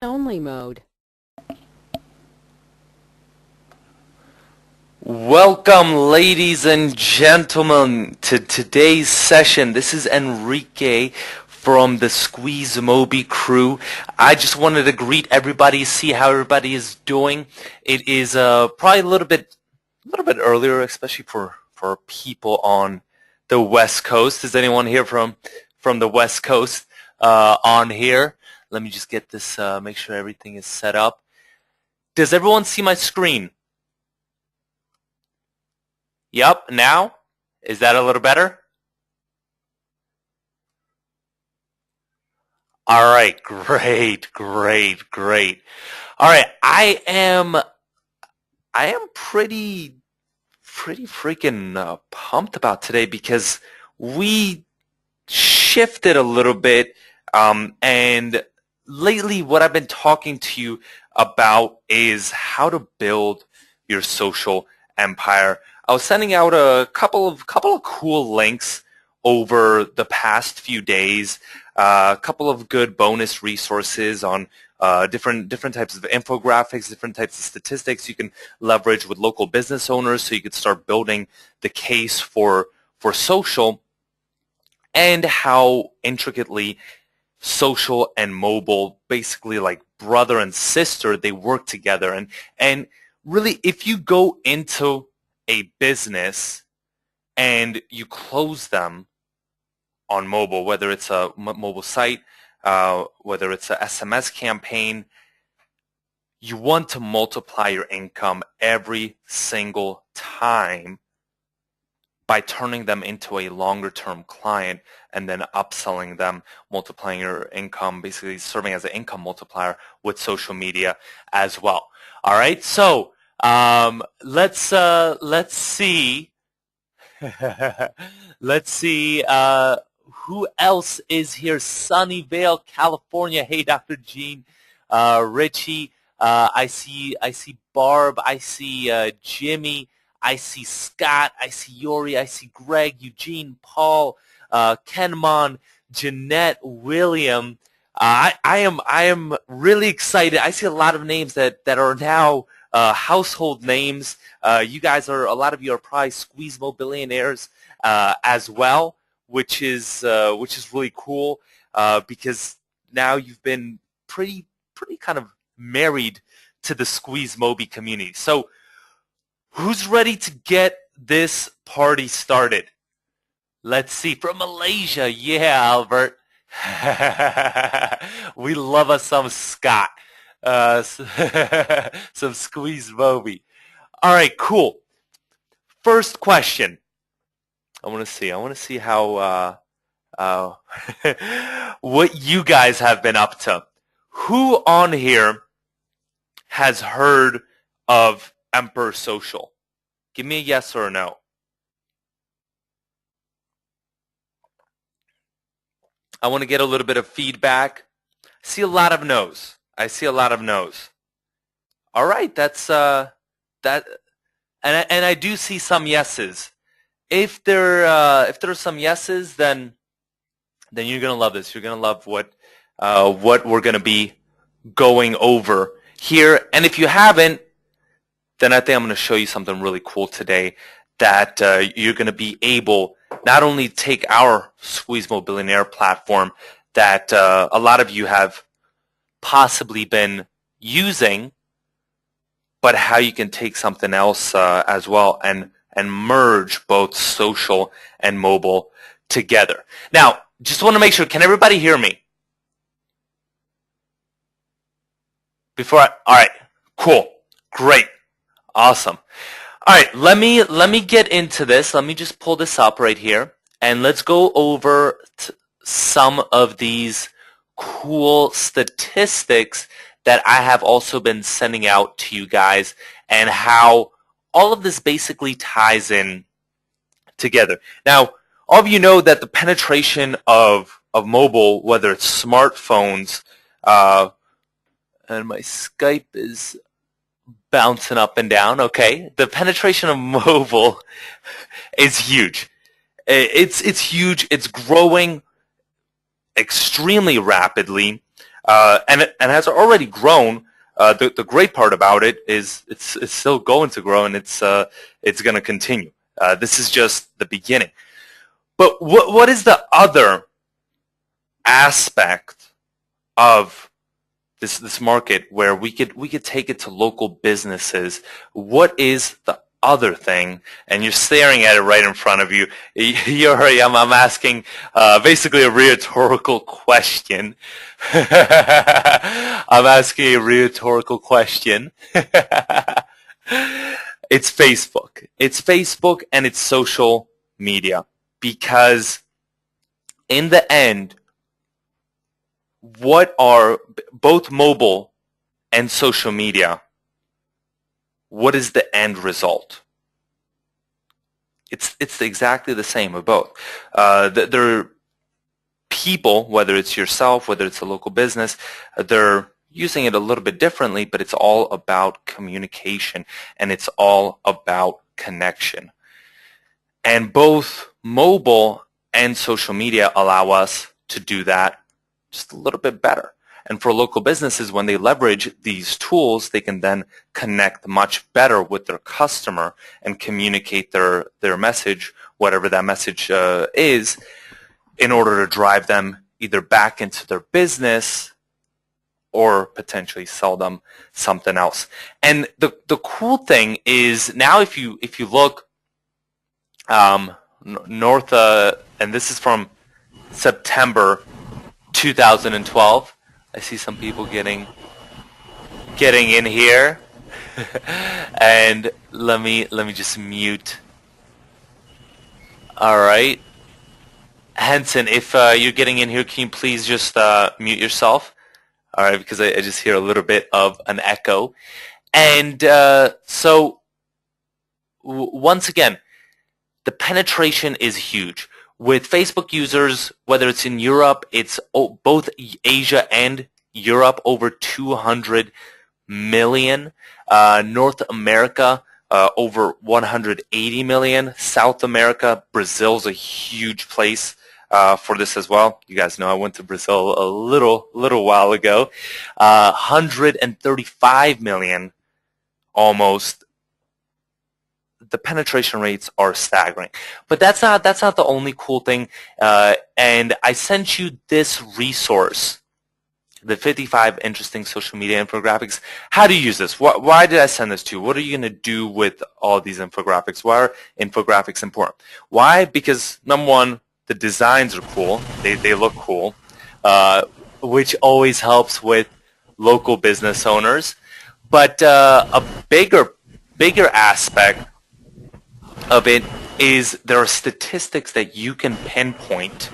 only mode. Welcome, ladies and gentlemen, to today's session. This is Enrique from the SqueezeMobi crew. I just wanted to greet everybody, see how everybody is doing. It is probably a little bit earlier, especially for people on the West Coast. Is anyone here from the West Coast on here? Let me just get this, make sure everything is set up. Does everyone see my screen? Yep, now? Is that a little better? All right, great. All right, I am pretty freaking pumped about today because we shifted a little bit, and lately what I've been talking to you about is how to build your social empire. I was sending out a couple of cool links over the past few days, a couple of good bonus resources on different types of infographics, different types of statistics you can leverage with local business owners so you could start building the case for social, and how intricately social and mobile, basically like brother and sister, they work together. And really, if you go into a business and you close them on mobile, whether it's a mobile site, whether it's a SMS campaign, you want to multiply your income every single time by turning them into a longer-term client and then upselling them, multiplying your income, basically serving as an income multiplier with social media as well. All right, so let's see. Let's see who else is here. Sunnyvale, California. Hey, Dr. Jean, Richie. I see Barb. I see Jimmy. I see Scott. I see Yori. I see Greg, Eugene, Paul, Kenmon, Jeanette, William. I am really excited. I see a lot of names that are now household names. You guys a lot of you are probably SqueezeMobi billionaires as well, which is really cool because now you've been pretty kind of married to the SqueezeMobi community. So who's ready to get this party started? Let's see. From Malaysia. Yeah, Albert. We love us some Scott. Some SqueezeMobi. All right, cool. First question. I want to see how what you guys have been up to. Who on here has heard of Emperor Social? Give me a yes or a no. I want to get a little bit of feedback. I see a lot of no's. All right, that's that, and I do see some yeses. If there are some yeses, then you're gonna love this. You're gonna love what we're gonna be going over here. And if you haven't, then I think I'm gonna show you something really cool today that you're gonna be able not only take our SqueezeMobi Billionaire platform that a lot of you have possibly been using, but how you can take something else as well and merge both social and mobile together. Now, just want to make sure, can everybody hear me? All right, cool, great, awesome. All right, let me get into this. Let me just pull this up right here, and let's go over some of these cool statistics that I have also been sending out to you guys, and how all of this basically ties in together. Now, all of you know that the penetration of mobile, whether it's smartphones, and my Skype is bouncing up and down. Okay, the penetration of mobile is huge. It's huge. It's growing extremely rapidly. and has already grown. The great part about it is it's still going to grow, and it's going to continue. This is just the beginning. But what is the other aspect of this market where we could take it to local businesses? What is the other thing? And you're staring at it right in front of you. I'm asking basically a rhetorical question. I'm asking a rhetorical question. It's Facebook. It's Facebook and it's social media. Because in the end, what are both mobile and social media? What is the end result? It's exactly the same of both. There are people, whether it's yourself, whether it's a local business, they're using it a little bit differently, but it's all about communication and it's all about connection. And both mobile and social media allow us to do that just a little bit better. And for local businesses, when they leverage these tools, they can then connect much better with their customer and communicate their message, whatever that message is, in order to drive them either back into their business or potentially sell them something else. And the cool thing is now if you look north, and this is from September 2012. I see some people getting in here, and let me just mute. All right, Henson, if you're getting in here, can you please just mute yourself? All right, because I just hear a little bit of an echo, and so once again, the penetration is huge. With Facebook users, whether it's in Europe, it's both Asia and Europe, over 200 million. North America, over 180 million. South America, Brazil's a huge place for this as well. You guys know I went to Brazil a little while ago. 135 million almost. The penetration rates are staggering, but that's not the only cool thing. And I sent you this resource, the 55 interesting social media infographics. How do you use this? Why did I send this to you? What are you going to do with all these infographics? Why are infographics important? Why? Because number one, the designs are cool. They look cool, which always helps with local business owners. But a bigger aspect of it is there are statistics that you can pinpoint,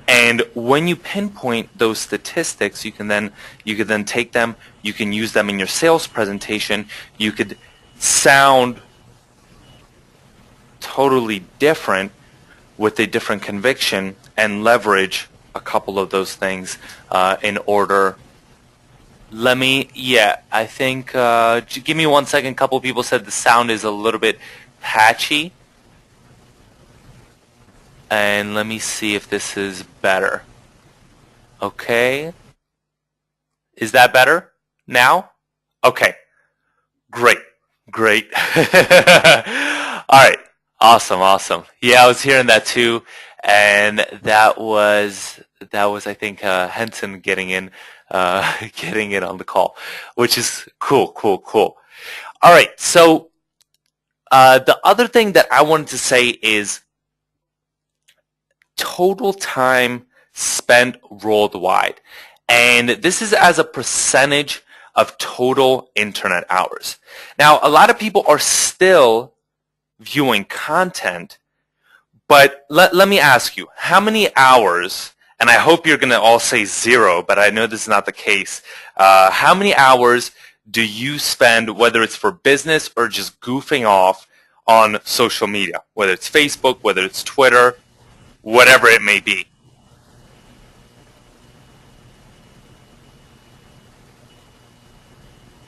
and when you pinpoint those statistics, you can then take them, you can use them in your sales presentation. You could sound totally different with a different conviction and leverage a couple of those things in order. I think give me 1 second. A couple of people said the sound is a little bit patchy, and let me see if this is better. Okay, is that better now? Okay, great. All right, awesome. Yeah, I was hearing that too, and that was I think Henson getting in on the call, which is cool. All right, so the other thing that I wanted to say is total time spent worldwide. And this is as a percentage of total internet hours. Now, a lot of people are still viewing content, but let me ask you, how many hours, and I hope you're going to all say 0, but I know this is not the case, how many hours do you spend, whether it's for business or just goofing off, on social media, whether it's Facebook, whether it's Twitter, whatever it may be?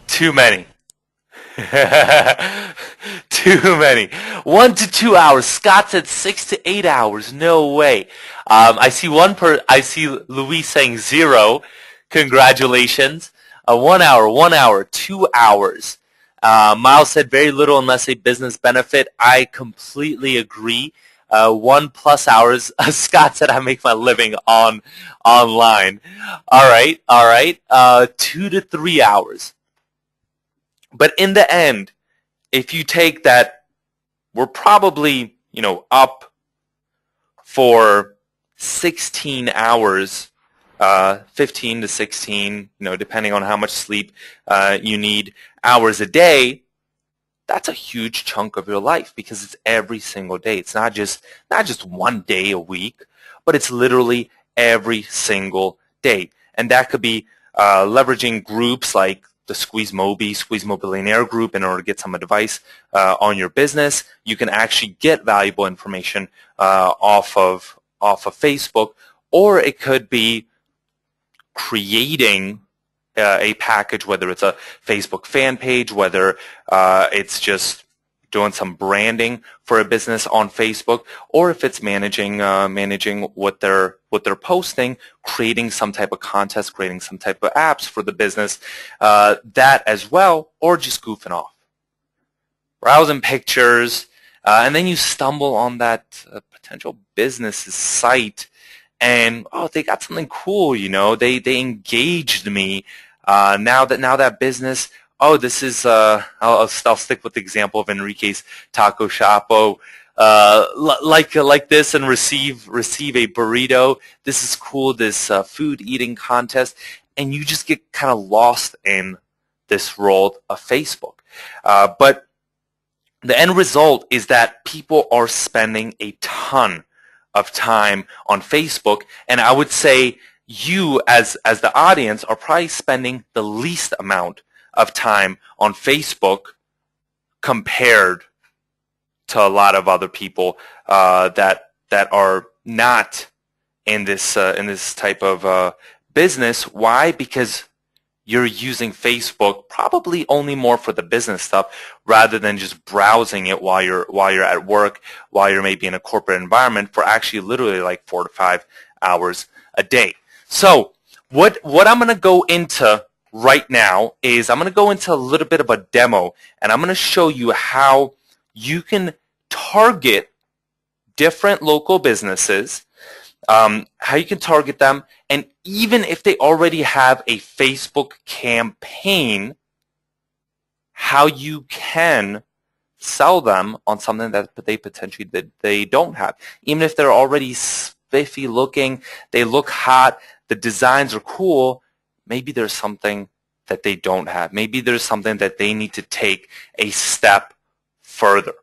Too many. Too many. 1 to 2 hours. Scott said 6 to 8 hours. No way. I see Louis saying 0. Congratulations. 1 hour, 2 hours. Miles said very little unless a business benefit. I completely agree. 1+ hours. Scott said I make my living online. All right, all right. 2 to 3 hours. But in the end, if you take that, we're probably up for 16 hours, 15 to 16, depending on how much sleep you need, hours a day. That's a huge chunk of your life because it's every single day. It's not just one day a week, but it's literally every single day. And that could be leveraging groups like the SqueezeMobi Billionaire Group in order to get some advice on your business. You can actually get valuable information off of Facebook, or it could be creating a package, whether it's a Facebook fan page, whether it's just doing some branding for a business on Facebook, or if it's managing what they're posting, creating some type of contest, creating some type of apps for the business, that as well, or just goofing off, browsing pictures, and then you stumble on that potential business's site, and they got something cool, they engaged me. Now that business, this is I'll stick with the example of Enrique's Taco Shop. Like this, and receive a burrito. This is cool. This food eating contest, and you just get kind of lost in this world of Facebook. But the end result is that people are spending a ton of time on Facebook, and I would say you as the audience are probably spending the least amount of time on Facebook compared to a lot of other people that are not in this type of business. Why? Because you're using Facebook probably only more for the business stuff rather than just browsing it while you're at work, while you're maybe in a corporate environment, for actually literally like 4 to 5 hours a day. So what I'm going to go into right now is I'm going to go into a little bit of a demo, and I'm going to show you how you can target different local businesses, how you can target them, and even if they already have a Facebook campaign, how you can sell them on something that they don't have. Even if they're already spiffy looking, they look hot, the designs are cool, maybe there's something that they don't have. Maybe there's something that they need to take a step further.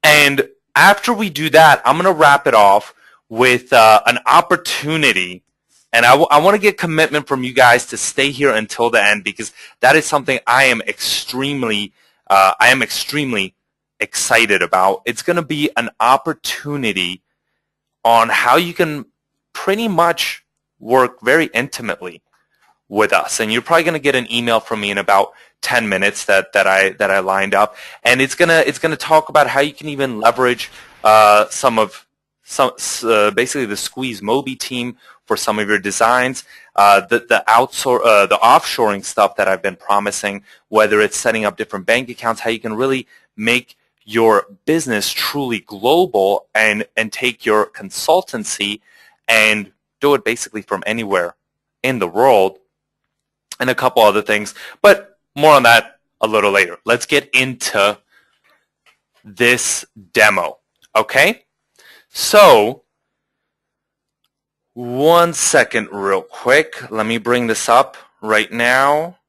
And after we do that, I'm going to wrap it off with an opportunity, and I want to get commitment from you guys to stay here until the end, because that is something I am extremely excited about. It's going to be an opportunity on how you can pretty much work very intimately with us, and you're probably going to get an email from me in about 10 minutes that I lined up, and it's gonna talk about how you can even leverage basically the SqueezeMobi team for some of your designs, the offshoring stuff that I've been promising, whether it's setting up different bank accounts, how you can really make your business truly global and take your consultancy and do it basically from anywhere in the world, and a couple other things, but more on that a little later. Let's get into this demo, okay? So, one second real quick. Let me bring this up right now,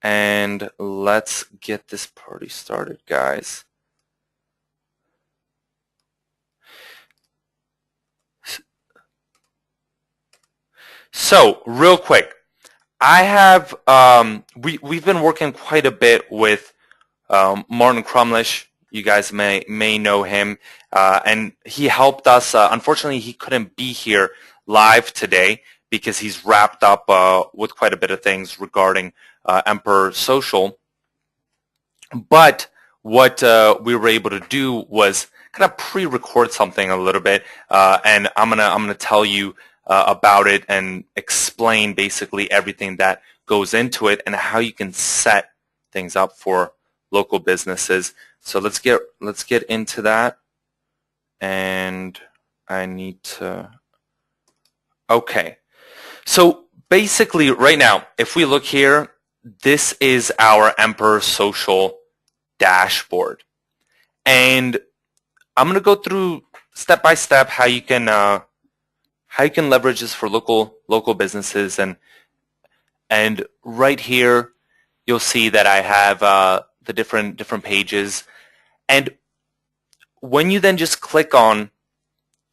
and let's get this party started, guys. So, real quick, I have we've been working quite a bit with Martin Crumlish. You guys may know him, and he helped us. Unfortunately, he couldn't be here live today because he's wrapped up with quite a bit of things regarding Emperor Social. But what we were able to do was kind of pre-record something a little bit, and I'm gonna tell you about it and explain basically everything that goes into it and how you can set things up for local businesses. So let's get into that. And I need to, okay. So basically right now, if we look here, this is our Emperor Social dashboard. And I'm going to go through step by step how you can leverage this for local businesses. And right here, you'll see that I have the different pages. And when you then just click on,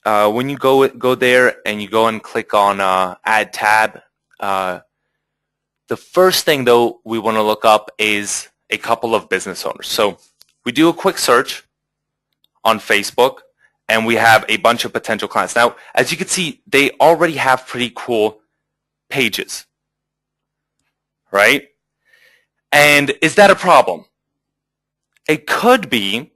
when you go there and you go and click on Add Tab, the first thing though we want to look up is a couple of business owners. So we do a quick search on Facebook, and we have a bunch of potential clients. Now, as you can see, they already have pretty cool pages, right? And is that a problem? It could be,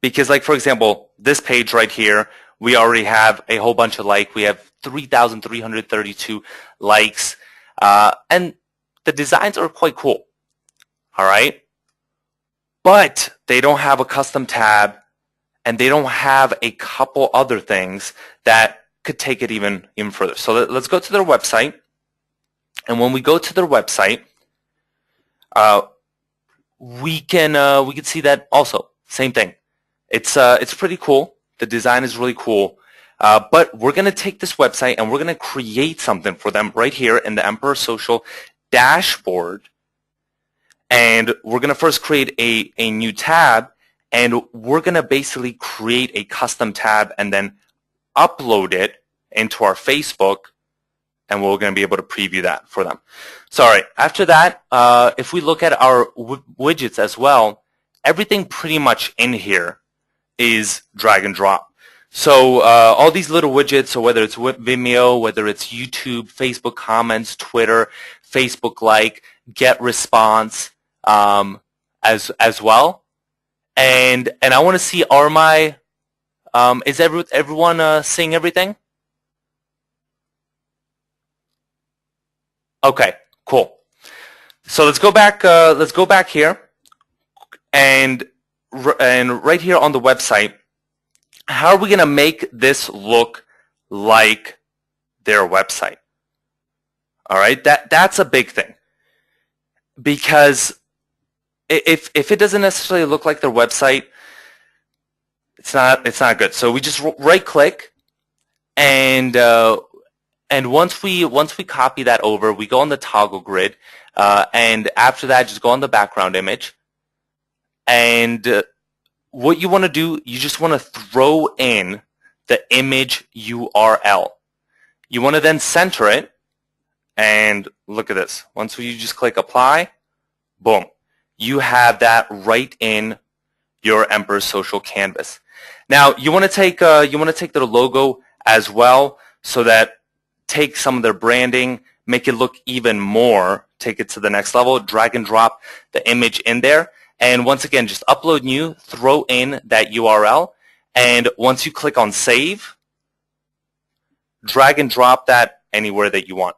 because like, for example, this page right here, we already have a whole bunch of we have 3,332 likes, and the designs are quite cool, all right? But they don't have a custom tab, and they don't have a couple other things that could take it even further. So let's go to their website. And when we go to their website, we can see that also same thing. It's pretty cool. The design is really cool. But we're going to take this website and we're going to create something for them right here in the Emperor Social dashboard. And we're going to first create a new tab. And we're going to basically create a custom tab and then upload it into our Facebook, and we're going to be able to preview that for them. So, all right, after that, if we look at our widgets as well, everything pretty much in here is drag and drop. So all these little widgets, so whether it's Vimeo, whether it's YouTube, Facebook comments, Twitter, Facebook like, get response as well. And I want to see, is everyone seeing everything? Okay, cool. So let's go back. Let's go back here, and right here on the website, how are we going to make this look like their website? All right, that's a big thing, because if it doesn't necessarily look like their website, it's not good. So we just right click, and once we copy that over, we go on the toggle grid, and after that, just go on the background image. And what you want to do, you just want to throw in the image URL. You want to then center it, and look at this. Once you just click apply, boom. You have that right in your Emperor Social canvas. Now you want to take their logo as well, so that take some of their branding, make it look even more, take it to the next level, drag and drop the image in there, and once again just upload new, throw in that URL, and once you click on save, drag and drop that anywhere that you want.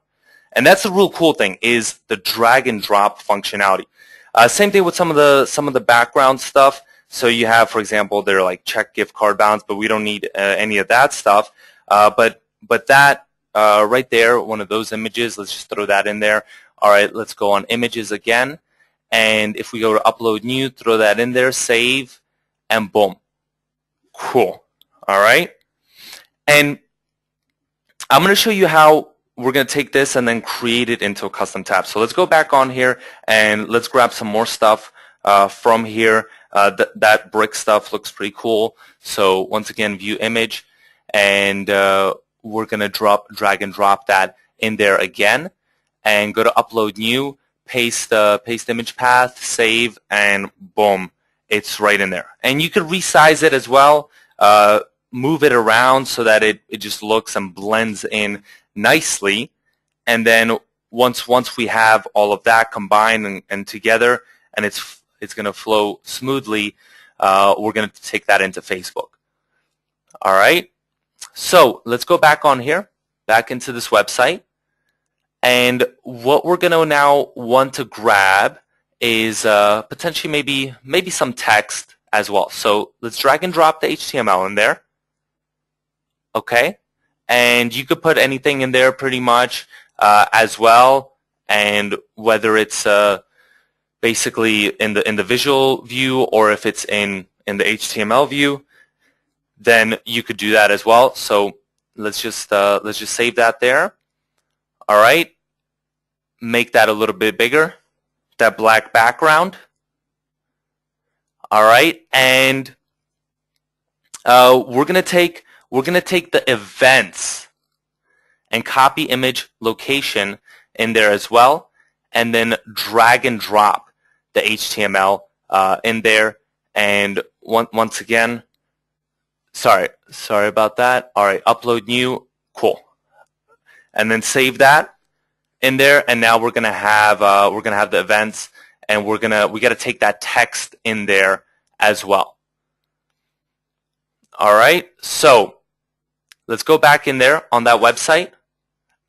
And that's the real cool thing, is the drag and drop functionality. Same thing with some of the background stuff. So you have, for example, they're like check gift card balance, but we don't need any of that stuff. But that right there, one of those images, let's just throw that in there. All right, let's go on images again, and if we go to upload new, throw that in there, save, and boom, cool. All right, and I'm going to show you how we're going to take this and then create it into a custom tab. So let's go back on here and let's grab some more stuff from here. That brick stuff looks pretty cool. So once again, view image, and we're going to drag and drop that in there again, and go to upload new, paste image path, save, and boom, it's right in there. And you could resize it as well, move it around so that it just looks and blends in nicely. And then once we have all of that combined and together, and it's going to flow smoothly, we're going to take that into Facebook. All right, so let's go back on here, back into this website. And what we're going to now want to grab is potentially maybe some text as well. So let's drag and drop the HTML in there. Okay. And you could put anything in there pretty much as well. And whether it's basically in the visual view or if it's in the HTML view, then you could do that as well. So let's just save that there. All right. Make that a little bit bigger, that black background. All right. And we're gonna take the events and copy image location in there as well, and then drag and drop the HTML in there. And once again, sorry about that. All right, upload new, cool, and then save that in there. And now we're gonna have the events, and we got to take that text in there as well. All right, so let's go back in there on that website,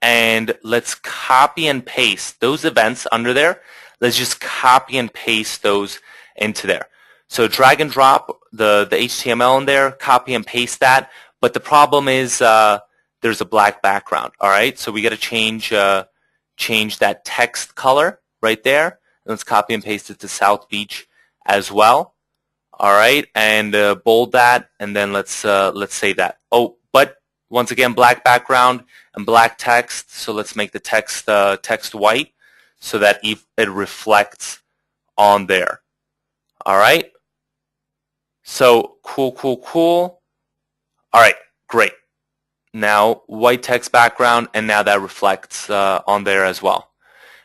and let's copy and paste those events under there. Let's just copy and paste those into there. So drag and drop the HTML in there, copy and paste that. But the problem is there's a black background. All right, so we got to change that text color right there. Let's copy and paste it to South Beach as well. All right, and bold that, and then let's save that. Oh, but once again, black background and black text. So let's make the text white so that it reflects on there. All right. So cool. All right, great. Now white text background, and now that reflects on there as well.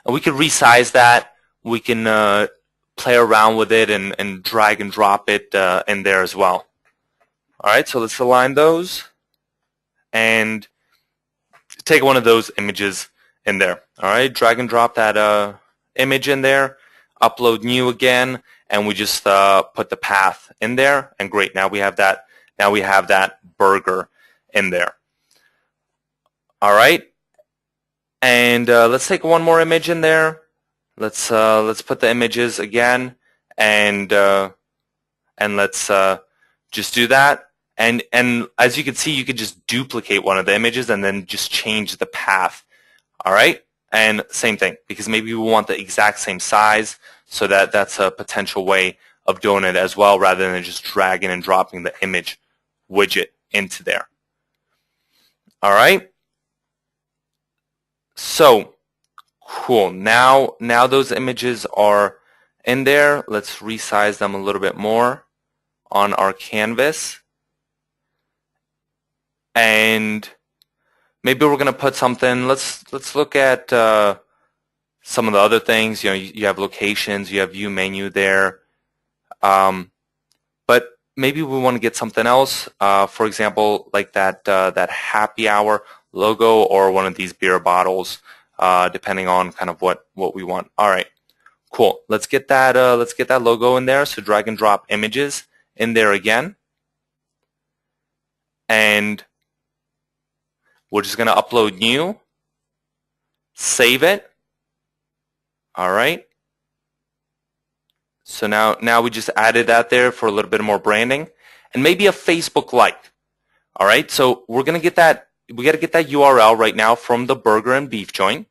And we can resize that. We can play around with it and drag and drop it in there as well. All right, so let's align those and take one of those images in there. All right, drag and drop that image in there, upload new again, and we just put the path in there, and great. Now we have that. Now we have that burger in there. All right, and let's take one more image in there. Let's put the images again, and let's just do that. And as you can see, you could just duplicate one of the images and then just change the path. All right, and same thing, because maybe we want the exact same size, so that's a potential way of doing it as well, rather than just dragging and dropping the image widget into there. All right, so cool. Now those images are in there. Let's resize them a little bit more on our canvas. And maybe we're going to put something. Let's look at some of the other things. You know, you have locations, you have view menu there. But maybe we want to get something else. For example, like that happy hour logo, or one of these beer bottles. Depending on kind of what we want. All right, cool. Let's get that logo in there. So drag and drop images in there again, and we're just going to upload new, save it. All right. So now we just added that there for a little bit more branding, and maybe a Facebook like. All right. So we're going to get that. We got to get that URL right now from the burger and beef joint.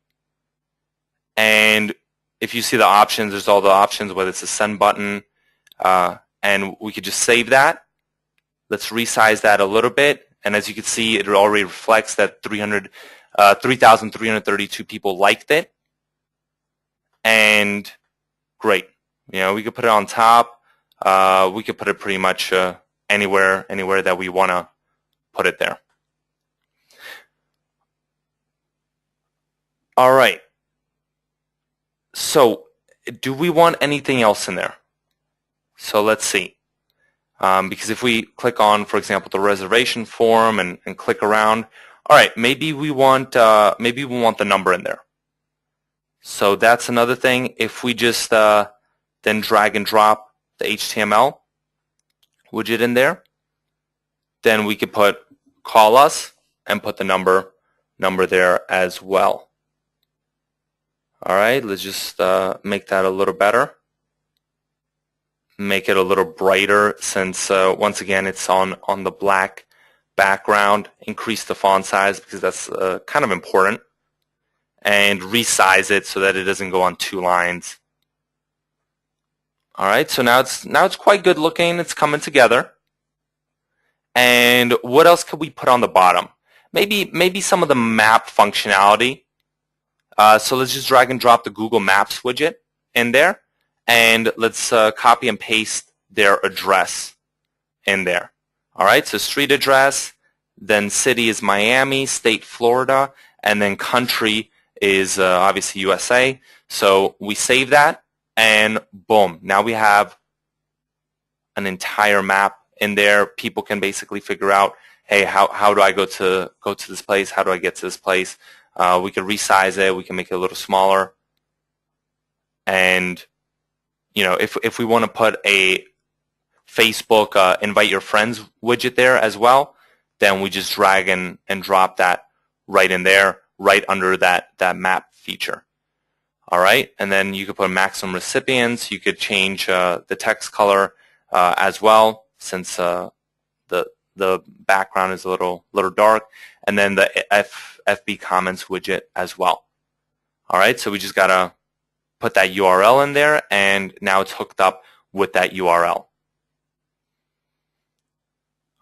And if you see the options, there's all the options, whether it's a send button, and we could just save that. Let's resize that a little bit. And as you can see, it already reflects that 3,332 people liked it. And great. You know, we could put it on top. We could put it pretty much anywhere that we want to put it there. All right. So do we want anything else in there? So let's see. Because if we click on, for example, the reservation form and click around, all right, maybe we want the number in there. So that's another thing. If we just then drag and drop the HTML widget in there, then we could put call us and put the number number there as well. All right, let's just make that a little better. Make it a little brighter since, once again, it's on the black background. Increase the font size because that's kind of important. And resize it so that it doesn't go on 2 lines. All right, so now it's quite good looking. It's coming together. And what else could we put on the bottom? Maybe some of the map functionality. So let's just drag and drop the Google Maps widget in there, and let's copy and paste their address in there. All right, so street address, then city is Miami, state Florida, and then country is obviously USA. So we save that, and boom, now we have an entire map in there. People can basically figure out, hey, how do I go to this place? How do I get to this place? We can resize it. We can make it a little smaller. And if we want to put a Facebook invite your friends widget there as well, then we just drag and drop that right in there, right under that map feature. All right, and then you could put maximum recipients. You could change the text color as well, since the background is a little dark, and then the FB comments widget as well. All right, so we just gotta put that URL in there, and now it's hooked up with that URL.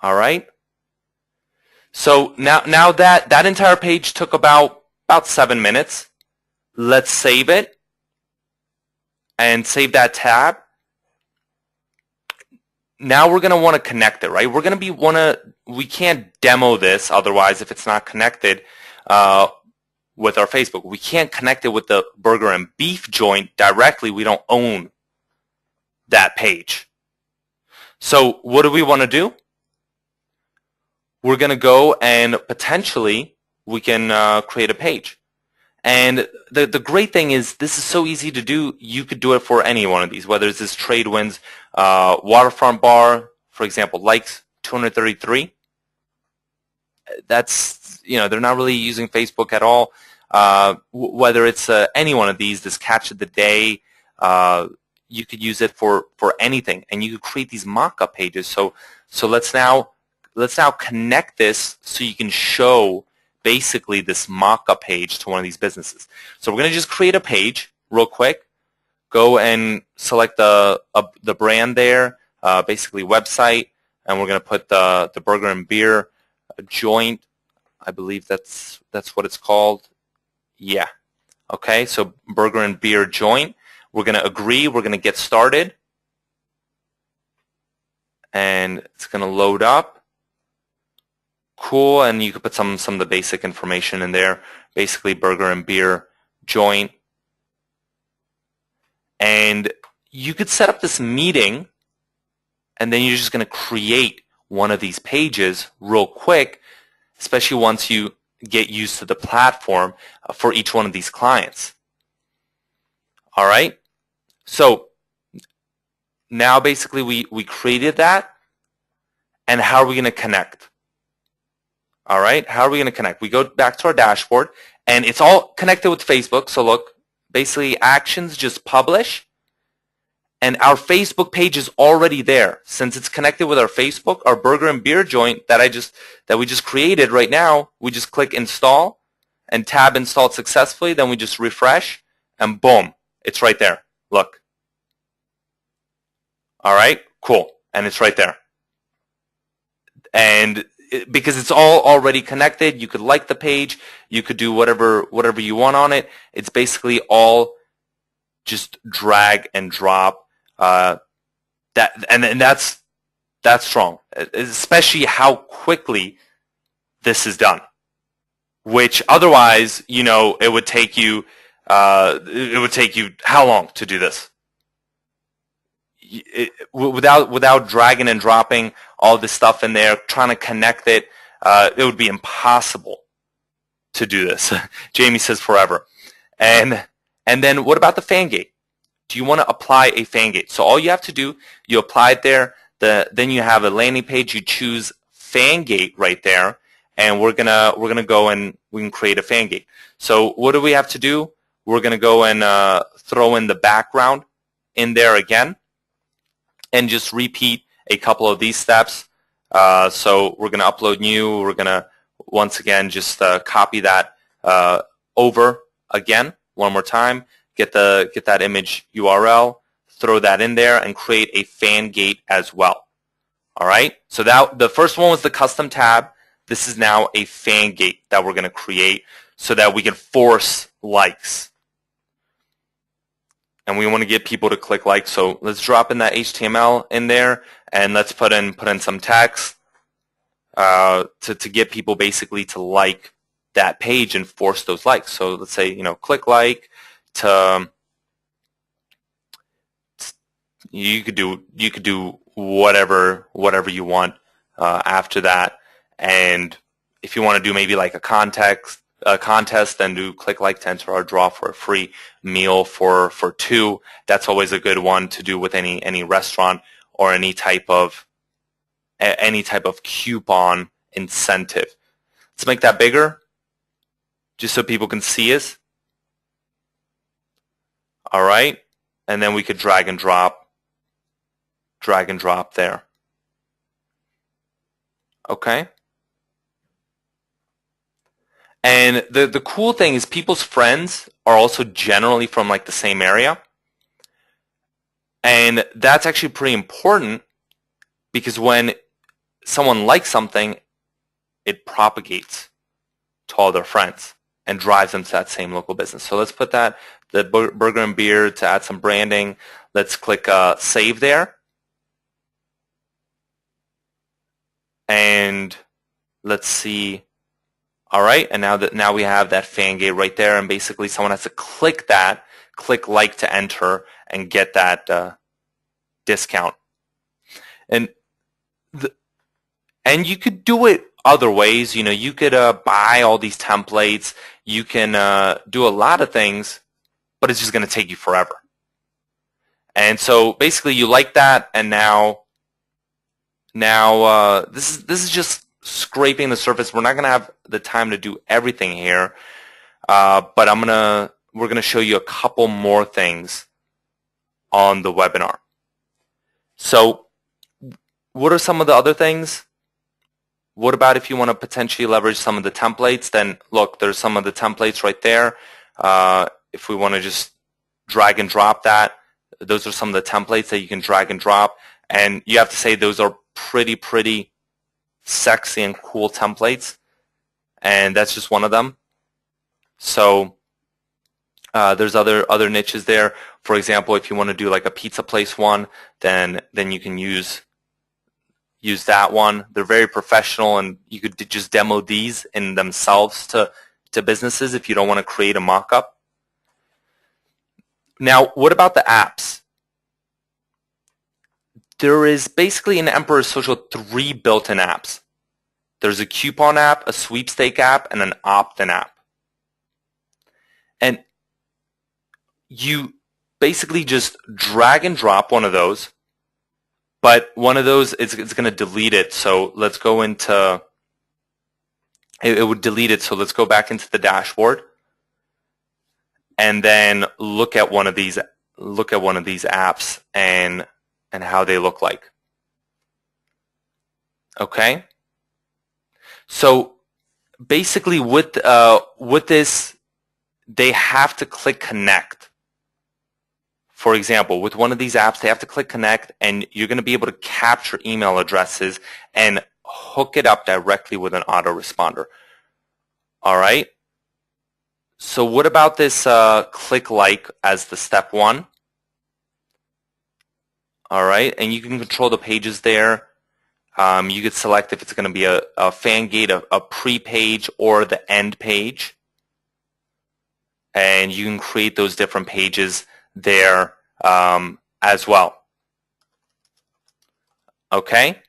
All right. So now that entire page took about 7 minutes. Let's save it and save that tab. Now we're going to want to connect it, right? We can't demo this otherwise if it's not connected with our Facebook. We can't connect it with the burger and beef joint directly. We don't own that page. So what do we want to do? We're going to go and potentially we can create a page. And the great thing is this is so easy to do. You could do it for any one of these, whether it's this Tradewinds waterfront bar, for example, likes 233. That's, they're not really using Facebook at all. Whether it's any one of these, this catch of the day, you could use it for anything, and you could create these mock-up pages. So let's now connect this so you can show basically this mock-up page to one of these businesses. So we're going to just create a page real quick. Go and select the brand there, basically website, and we're going to put the burger and beer joint. I believe that's what it's called. Yeah. Okay, so burger and beer joint. We're going to agree. We're going to get started. And it's going to load up. Cool, and you could put some of the basic information in there. Basically, burger and beer joint. And you could set up this meeting, and then you're just going to create one of these pages real quick, especially once you get used to the platform for each one of these clients. All right? So now basically we created that, and how are we going to connect? All right, how are we going to connect? We go back to our dashboard, and it's all connected with Facebook. So look, basically actions, just publish, and our Facebook page is already there. Since it's connected with our Facebook, our burger and beer joint that we just created right now, we just click install and tab installed successfully. Then we just refresh, and boom, it's right there. Look. All right, cool, and it's right there. And because it's all already connected, you could like the page, you could do whatever you want on it. It's basically all just drag and drop. And that's strong, especially how quickly this is done. Which otherwise, it would take you how long to do this? Without dragging and dropping all this stuff in there, trying to connect it, it would be impossible to do this. Jamie says forever. And then what about the fan gate? Do you want to apply a fan gate? So all you have to do, you apply it there. Then you have a landing page. You choose fan gate right there, and we're gonna go and we can create a fan gate. So what do we have to do? We're gonna go and throw in the background in there again, and just repeat a couple of these steps. So we're gonna upload new. We're gonna once again just copy that over again one more time. Get that image URL, throw that in there, and create a fan gate as well. All right. So that the first one was the custom tab. This is now a fan gate that we're going to create so that we can force likes. And we want to get people to click like. So let's drop in that HTML in there, and let's put in some text to get people basically to like that page and force those likes. So let's say, click like to, you could do whatever you want after that. And if you want to do maybe like a contest, then do click like to enter our draw for a free meal for 2. That's always a good one to do with any restaurant or any type of coupon incentive. Let's make that bigger, just so people can see us. All right, and then we could drag and drop there. Okay. And the cool thing is people's friends are also generally from like the same area. And that's actually pretty important, because when someone likes something, it propagates to all their friends and drives them to that same local business. So let's put that, the burger and beer, to add some branding. Let's click save there. And let's see. All right, and now we have that fan gate right there, and basically someone has to click like to enter, and get that discount. And you could do it other ways. You could buy all these templates. You can do a lot of things, but it's just going to take you forever. And so basically, you like that, and now this is just scraping the surface. We're not going to have the time to do everything here, but we're gonna show you a couple more things on the webinar. So what are some of the other things? What about if you want to potentially leverage some of the templates? Then look, there's some of the templates right there. If we want to just drag and drop that, those are some of the templates that you can drag and drop. And you have to say those are pretty sexy and cool templates. And that's just one of them. So there's other niches there. For example, if you want to do like a pizza place one, then you can use that one. They're very professional, and you could just demo these in themselves to businesses if you don't want to create a mock-up. Now, what about the apps? There is basically in Emperor's Social 3 built-in apps. There's a coupon app, a sweepstake app, and an opt-in app. And you basically just drag and drop one of those, but one of those, it's going to delete it. So let's go into, it would delete it. So let's go back into the dashboard and then look at one of these apps and how they look like. Okay. So basically with this, they have to click connect. For example, with one of these apps, they have to click connect, and you're going to be able to capture email addresses and hook it up directly with an autoresponder. All right. So what about this click like as the step 1? All right, and you can control the pages there. You could select if it's going to be a fan gate, a pre-page, or the end page. And you can create those different pages there as well. Okay?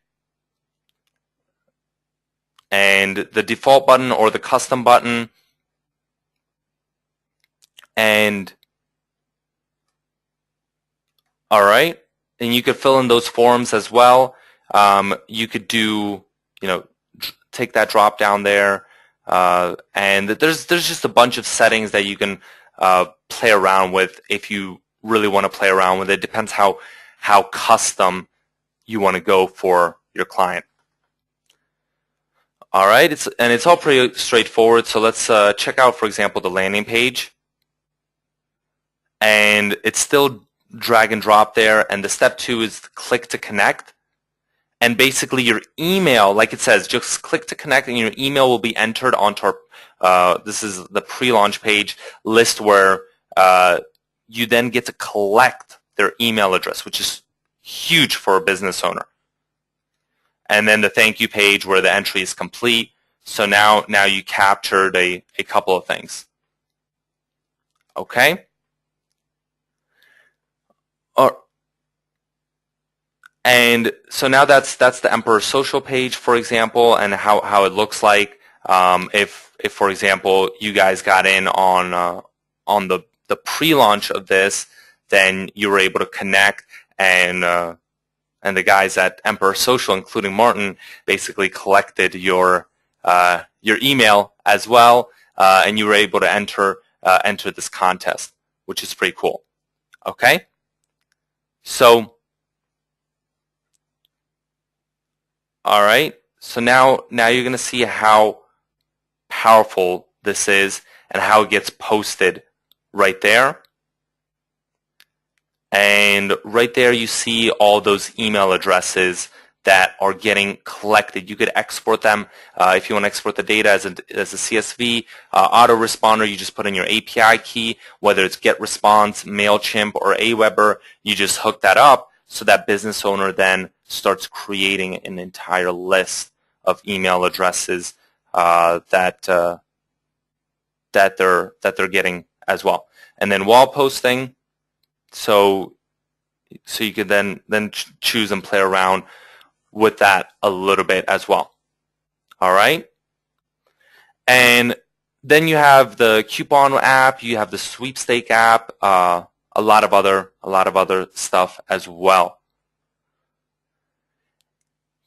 And the default button or the custom button. And all right. And you could fill in those forms as well. You could do, to take that drop down there, and there's just a bunch of settings that you can play around with if you really want to play around with it. Depends how custom you want to go for your client. All right, it's all pretty straightforward. So let's check out, for example, the landing page, and it's still drag and drop there. And the step 2 is click to connect. And basically your email, like it says, just click to connect and your email will be entered onto our, this is the pre-launch page list where you then get to collect their email address, which is huge for a business owner. And then the thank you page where the entry is complete. So now you captured a couple of things. Okay? And so now that's the Emperor Social page, for example, and how it looks like. If for example you guys got in on the pre-launch of this, then you were able to connect, and the guys at Emperor Social, including Martin, basically collected your email as well, and you were able to enter this contest, which is pretty cool. Okay, so. All right, so now you're going to see how powerful this is and how it gets posted right there. And right there you see all those email addresses that are getting collected. You could export them if you want to export the data as a CSV. Autoresponder, you just put in your API key, whether it's GetResponse, MailChimp, or Aweber, you just hook that up so that business owner then starts creating an entire list of email addresses that they're getting as well. And then wall posting, so you could then choose and play around with that a little bit as well. All right, and then you have the coupon app, you have the sweepstake app, a lot of other stuff as well.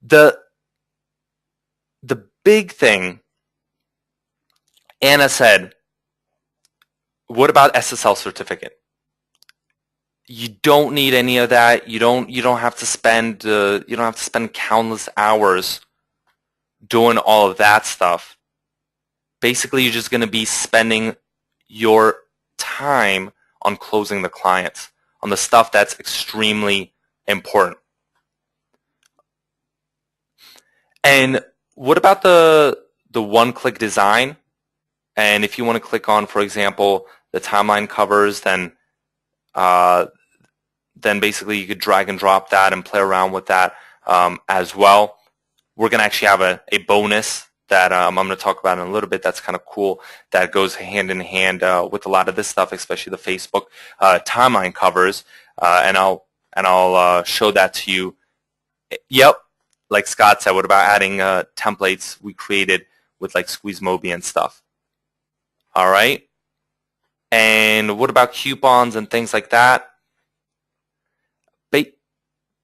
The big thing, Anna said, what about SSL certificate? You don't need any of that. You don't have to spend countless hours doing all of that stuff. Basically, you're just going to be spending your time on closing the clients, on the stuff that's extremely important. And what about the one-click design? And if you want to click on, for example, the timeline covers, then basically you could drag and drop that and play around with that as well. We're going to actually have a bonus that I'm going to talk about in a little bit. That's kind of cool. That goes hand in hand with a lot of this stuff, especially the Facebook timeline covers. And I'll show that to you. Yep, like Scott said. What about adding templates we created with like SqueezeMobi and stuff? All right. And what about coupons and things like that?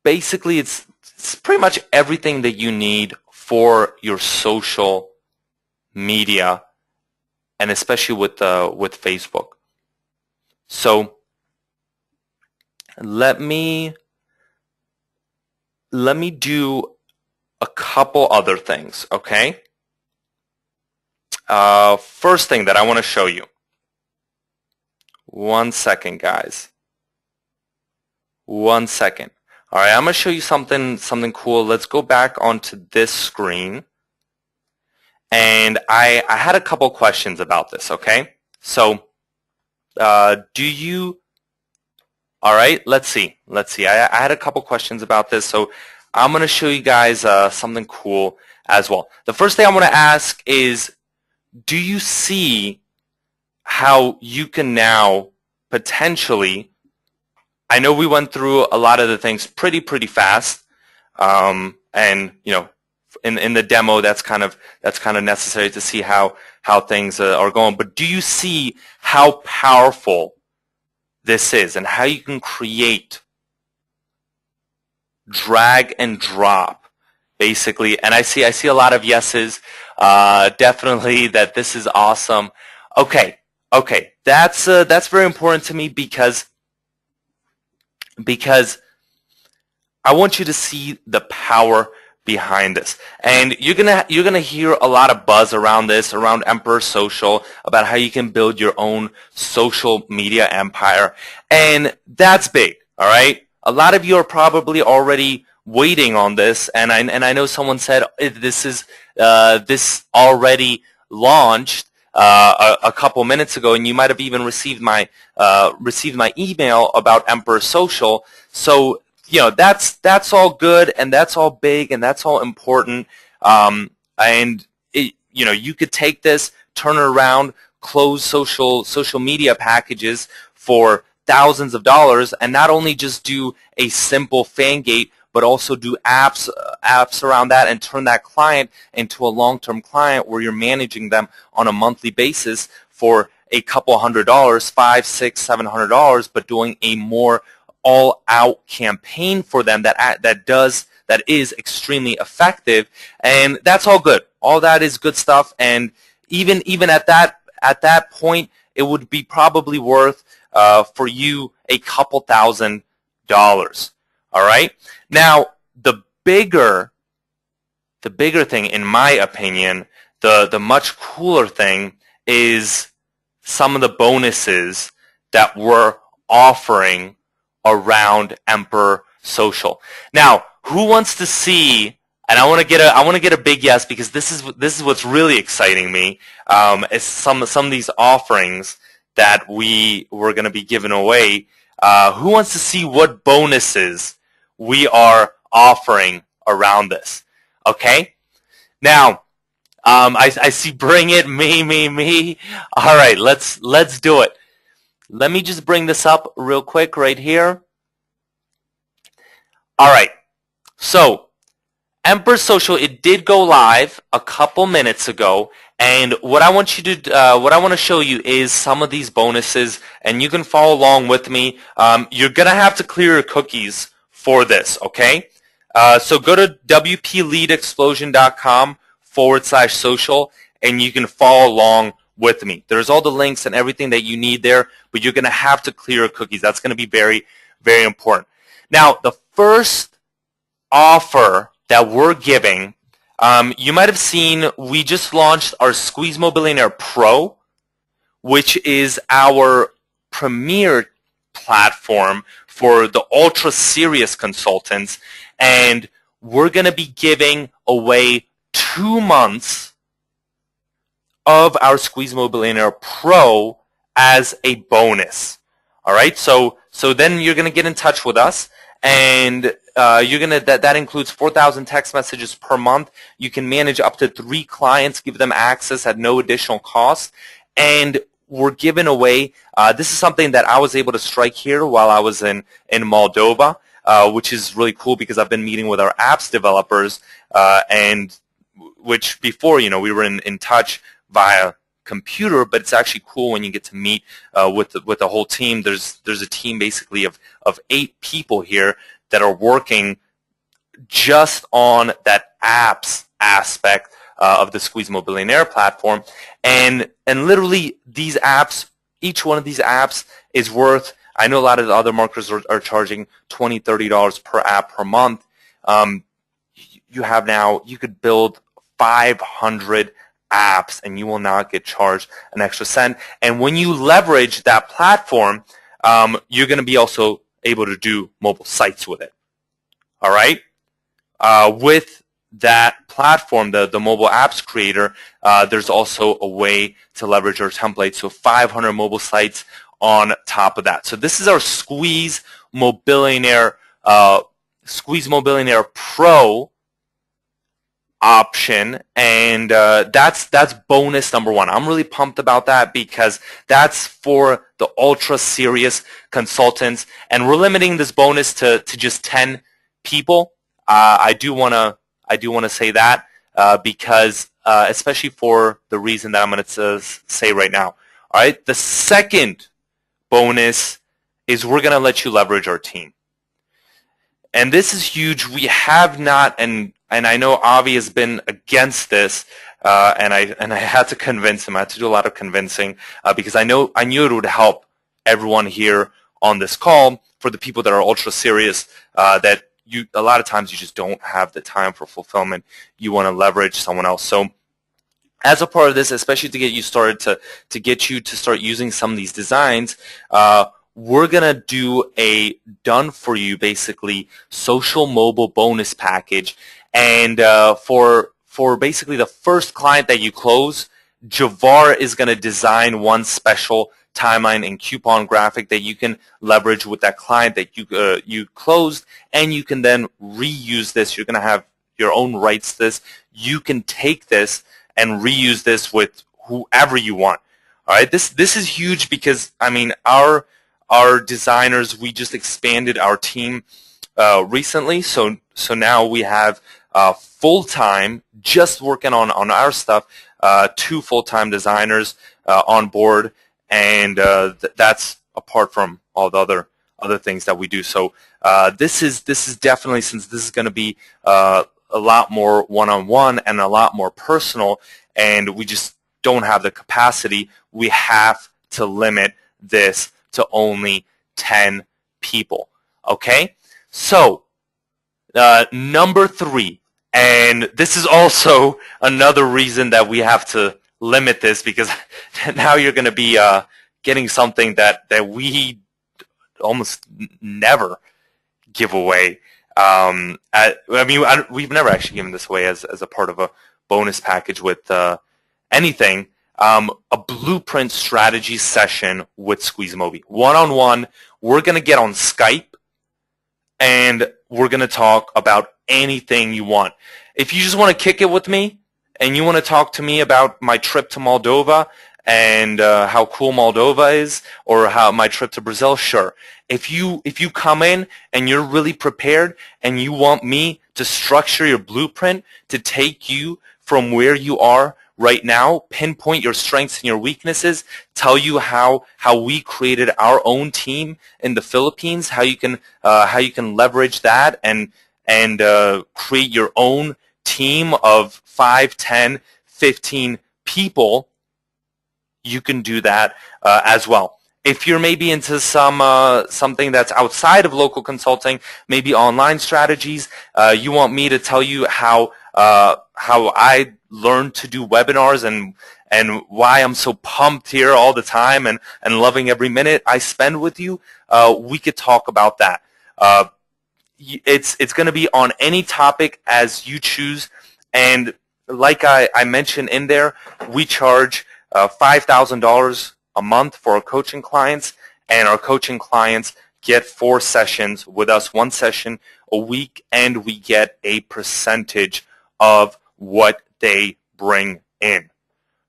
Basically, it's pretty much everything that you need for your social media, and especially with Facebook. So let me do a couple other things, okay? First thing that I want to show you. One second, guys. One second. All right, I'm going to show you something cool. Let's go back onto this screen. And I had a couple questions about this, okay? So all right, let's see. I had a couple questions about this, so I'm going to show you guys something cool as well. The first thing I want to ask is, do you see how you can now potentially, I know we went through a lot of the things pretty fast, and you know, in the demo that's kind of necessary to see how things are going. But do you see how powerful this is and how you can create drag and drop basically, and I see a lot of yeses. Definitely that this is awesome. Okay, that's very important to me because I want you to see the power behind this, and you're gonna hear a lot of buzz around this, around Emperor Social, about how you can build your own social media empire, and that's big. All right, a lot of you are probably already waiting on this, and I know someone said this already launched a couple minutes ago, and you might have even received my email about Emperor Social. So that's all good, and that's all big, and that's all important. And you could take this, turn it around, close social media packages for thousands of dollars, and not only just do a simple fan gate, but also do apps around that, and turn that client into a long-term client where you're managing them on a monthly basis for a couple $100, $500, $600, $700, but doing a more all-out campaign for them that is extremely effective, and that's all good. All that is good stuff, and even at that point, it would be probably worth for you a couple $1,000s. All right. Now, the bigger thing, in my opinion, the much cooler thing is some of the bonuses that we're offering around Emperor Social. Now, who wants to see? And I want to get a big yes, because this is what's really exciting me. Is some of these offerings that we're going to be giving away. Who wants to see what bonuses we are offering around this? Okay. Now, I see. Bring it, me. All right, let's do it. Let me just bring this up real quick right here. All right. So, Emperor Social, it did go live a couple minutes ago, and what I want to show you is some of these bonuses, and you can follow along with me. You're gonna have to clear your cookies for this, okay? So go to wpleadexplosion.com/social, and you can follow along with me. There's all the links and everything that you need there, but you're gonna have to clear your cookies. That's gonna be very, very important. Now, the first offer that we're giving, you might have seen, we just launched our SqueezeMobi Pro, which is our premier platform for the ultra serious consultants, and we're going to be giving away 2 months of our SqueezeMobi Pro as a bonus. All right, so then you're going to get in touch with us, and that includes 4,000 text messages per month. You can manage up to 3 clients, give them access at no additional cost, and we're giving away. This is something that I was able to strike here while I was in Moldova, which is really cool because I've been meeting with our apps developers, and which before we were in touch via computer, but it's actually cool when you get to meet with the whole team. There's a team basically of 8 people here that are working just on that apps aspect of the SqueezeMobi platform, and literally these apps, each one of these apps is worth, I know a lot of the other marketers are charging $20, $30 per app per month. You could build 500 apps and you will not get charged an extra cent. And when you leverage that platform, you're going to be also able to do mobile sites with it. All right? With that platform, the mobile apps creator, there's also a way to leverage our templates, so 500 mobile sites on top of that. So this is our SqueezeMobi Pro option, and that's bonus number 1. I'm really pumped about that because that's for the ultra serious consultants, and we're limiting this bonus to just 10 people. I do want to say that because especially for the reason that I'm going to say right now. All right, the second bonus is we're going to let you leverage our team. And this is huge. We have not, and I know Avi has been against this, and I had to convince him. I had to do a lot of convincing because I knew it would help everyone here on this call. For the people that are ultra serious, that a lot of times you just don't have the time for fulfillment. You want to leverage someone else. So as a part of this, especially to get you started, to get you to start using some of these designs, we're going to do a done-for-you, basically, social mobile bonus package. And for basically the first client that you close, Javar is going to design one special timeline and coupon graphic that you can leverage with that client that you closed, and you can then reuse this. You're going to have your own rights to this. You can take this and reuse this with whoever you want. All right, this is huge because, I mean, our designers, we just expanded our team recently, so now we have full-time, just working on our stuff, 2 full-time designers on board, and that's apart from all the other things that we do. So this is definitely, since this is going to be a lot more one-on-one and a lot more personal, and we just don't have the capacity, we have to limit this to only 10 people. Okay? So, number 3, and this is also another reason that we have to limit this, because now you're going to be getting something that we almost never give away. We've never actually given this away as a part of a bonus package with anything. A blueprint strategy session with SqueezeMobi. One-on-one, we're going to get on Skype, and we're going to talk about anything you want. If you just want to kick it with me, and you want to talk to me about my trip to Moldova, and how cool Moldova is, or how my trip to Brazil, sure. If you come in and you're really prepared and you want me to structure your blueprint to take you from where you are right now, pinpoint your strengths and your weaknesses, tell you how we created our own team in the Philippines, how you can leverage that and create your own team of 5, 10, 15 people, you can do that as well. If you're maybe into something that's outside of local consulting, maybe online strategies, you want me to tell you how I learned to do webinars and why I'm so pumped here all the time and loving every minute I spend with you, we could talk about that. It's going to be on any topic as you choose, and like I mentioned in there, we charge $5,000 a month for our coaching clients, and our coaching clients get 4 sessions with us, 1 session a week, and we get a percentage of what they bring in.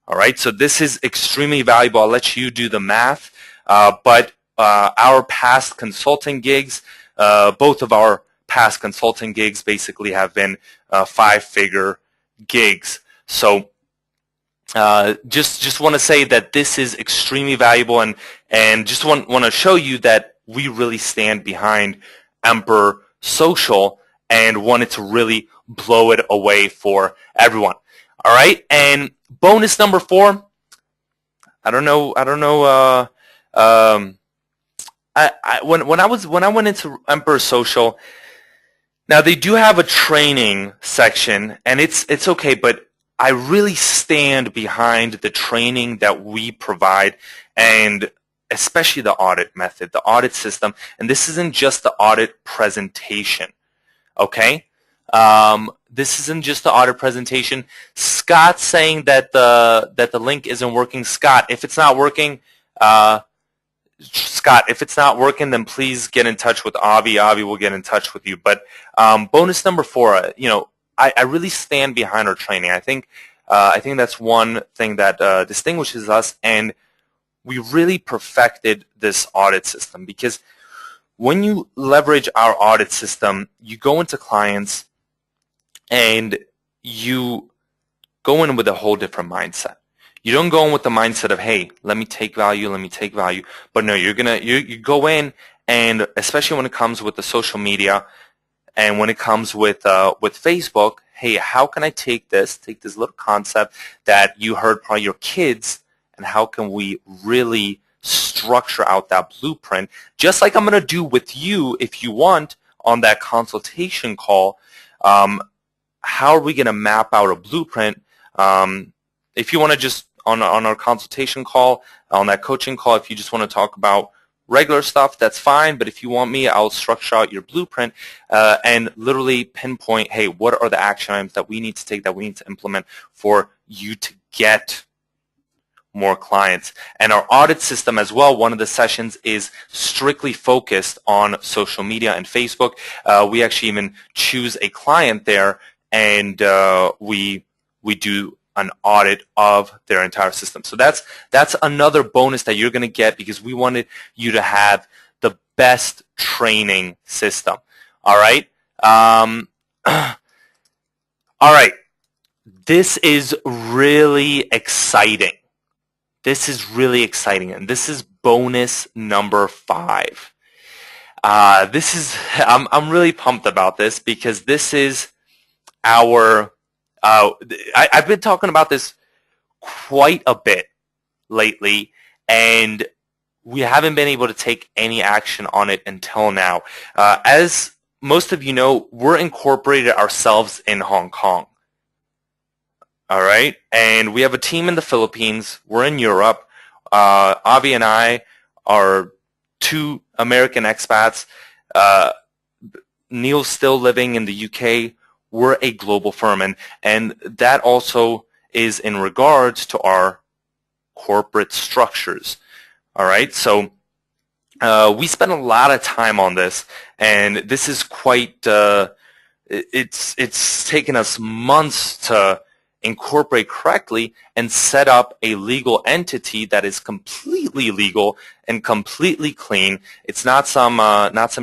All right, so this is extremely valuable. I'll let you do the math, but our past consulting gigs, both of our past consulting gigs basically have been 5-figure gigs. So just want to say that this is extremely valuable, and just want to show you that we really stand behind Emperor Social and wanted to really blow it away for everyone. All right, and bonus number 4. I don't know. When I went into Emperor Social, now they do have a training section, and it's okay, but I really stand behind the training that we provide, and especially the audit method, the audit system. And this isn't just the audit presentation, okay? This isn't just the audit presentation. Scott's saying that the link isn't working. Scott, if it's not working, then please get in touch with Avi. Avi will get in touch with you. But bonus number 4, I really stand behind our training. I think that's one thing that distinguishes us, and we really perfected this audit system, because when you leverage our audit system, you go into clients and you go in with a whole different mindset. You don't go in with the mindset of, hey, let me take value, but no, you go in, and especially when it comes with the social media, And when it comes with Facebook, hey, how can I take this little concept that you heard from your kids, and how can we really structure out that blueprint, just like I'm going to do with you if you want on that consultation call. How are we going to map out a blueprint? If you want to just, on our consultation call, on that coaching call, if you just want to talk about regular stuff, that's fine. But if you want me, I'll structure out your blueprint and literally pinpoint, hey, what are the action items that we need to take, that we need to implement for you to get more clients. And our audit system as well, one of the sessions is strictly focused on social media and Facebook. We actually even choose a client there, and we do an audit of their entire system. So that's another bonus that you're going to get, because we wanted you to have the best training system. All right. All right. This is really exciting. This is really exciting, and this is bonus number 5. I'm really pumped about this, because this is our. I've been talking about this quite a bit lately, and we haven't been able to take any action on it until now. As most of you know, we're incorporated ourselves in Hong Kong. All right, and we have a team in the Philippines. We're in Europe. Avi and I are 2 American expats. Neil's still living in the UK. We're a global firm, and that also is in regards to our corporate structures. All right, so we spent a lot of time on this, and this is quite. It's taken us months to incorporate correctly and set up a legal entity that is completely legal and completely clean. It's not some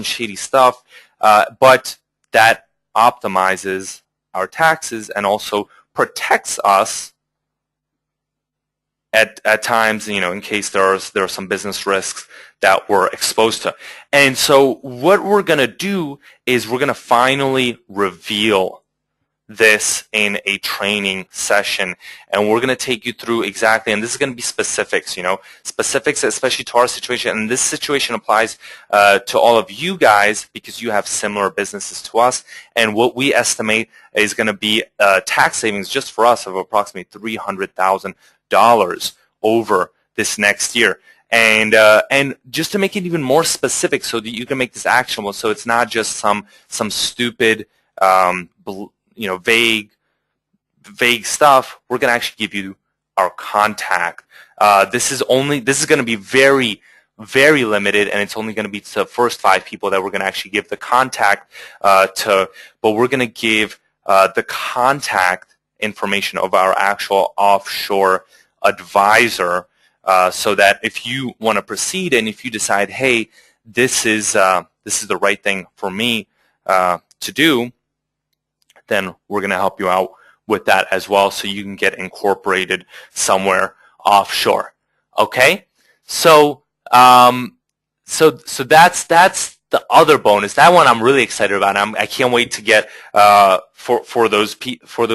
shady stuff, but that optimizes our taxes and also protects us at times, in case there are some business risks that we're exposed to. And so what we're going to do is we're going to finally reveal this in a training session, and we're going to take you through exactly, and this is going to be specifics, specifics especially to our situation, and this situation applies to all of you guys because you have similar businesses to us, and what we estimate is going to be tax savings just for us of approximately $300,000 over this next year. And just to make it even more specific so that you can make this actionable, so it's not just some stupid vague stuff, we're going to actually give you our contact. This is going to be very, very limited, and it's only going to be to the first 5 people that we're going to actually give the contact to, but we're going to give the contact information of our actual offshore advisor, so that if you want to proceed and if you decide, hey, this is the right thing for me to do, then we're going to help you out with that as well, so you can get incorporated somewhere offshore. Okay, so that's the other bonus. That one I'm really excited about. I can't wait to get for those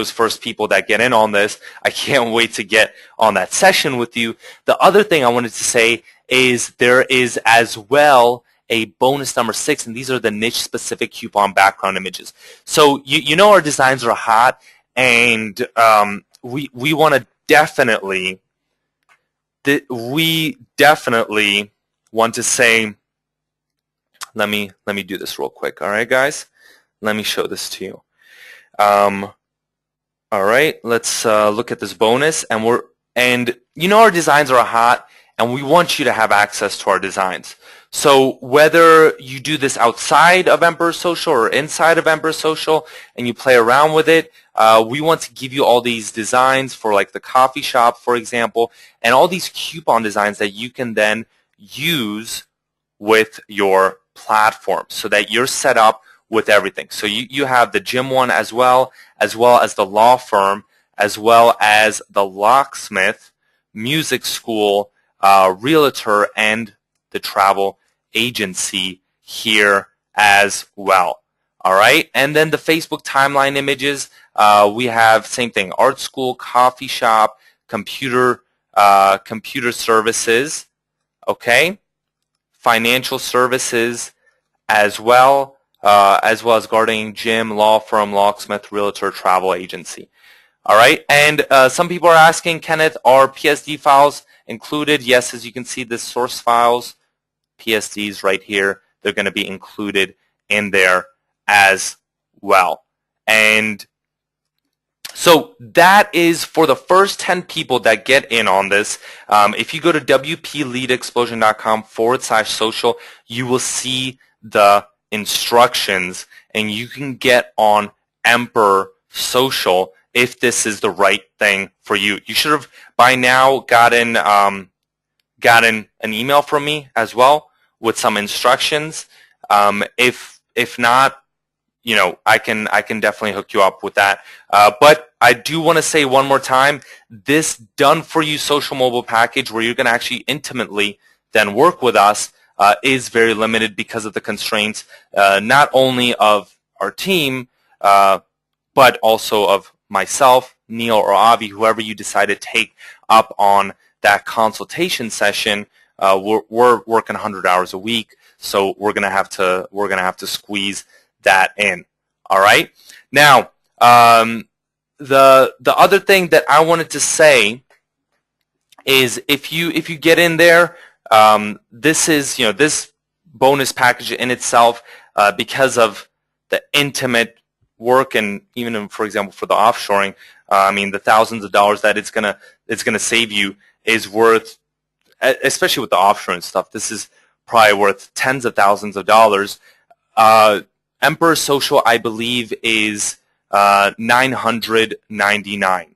first people that get in on this. I can't wait to get on that session with you. The other thing I wanted to say is there is as well a bonus number 6, and these are the niche-specific coupon background images. So you know our designs are hot, and we want to definitely want to say. Let me do this real quick. All right, guys, let me show this to you. All right, let's look at this bonus, and our designs are hot, and we want you to have access to our designs. So whether you do this outside of Emperor Social or inside of Emperor Social and you play around with it, we want to give you all these designs for like the coffee shop, for example, and all these coupon designs that you can then use with your platform so that you're set up with everything. So you have the gym one as well as the law firm, as well as the locksmith, music school, realtor, and the travel agency here as well. All right, and then the Facebook timeline images, we have same thing: art school, coffee shop, computer services, okay, financial services as well as gardening, gym, law firm, locksmith, realtor, travel agency. All right, and some people are asking, Kenneth, are PSD files included? Yes, as you can see, the source files, PSDs right here, they're going to be included in there as well. And so that is for the first 10 people that get in on this. If you go to wpleadexplosion.com/social, you will see the instructions, and you can get on Emperor Social if this is the right thing for you. You should have by now gotten an email from me as well with some instructions. If not, you know, I can definitely hook you up with that. But I do want to say one more time, this done for you social mobile package where you're going to actually intimately then work with us is very limited because of the constraints, not only of our team, but also of myself, Neil, or Avi, whoever you decide to take up on that consultation session. We're working 100 hours a week, so we're gonna have to squeeze that in. All right. Now, the other thing that I wanted to say is if you get in there, this is, you know, this bonus package in itself, because of the intimate work and even, for example, for the offshoring, I mean, the thousands of dollars that it's gonna save you is worth, especially with the offshore and stuff, this is probably worth tens of thousands of dollars. Emperor Social, I believe, is $999.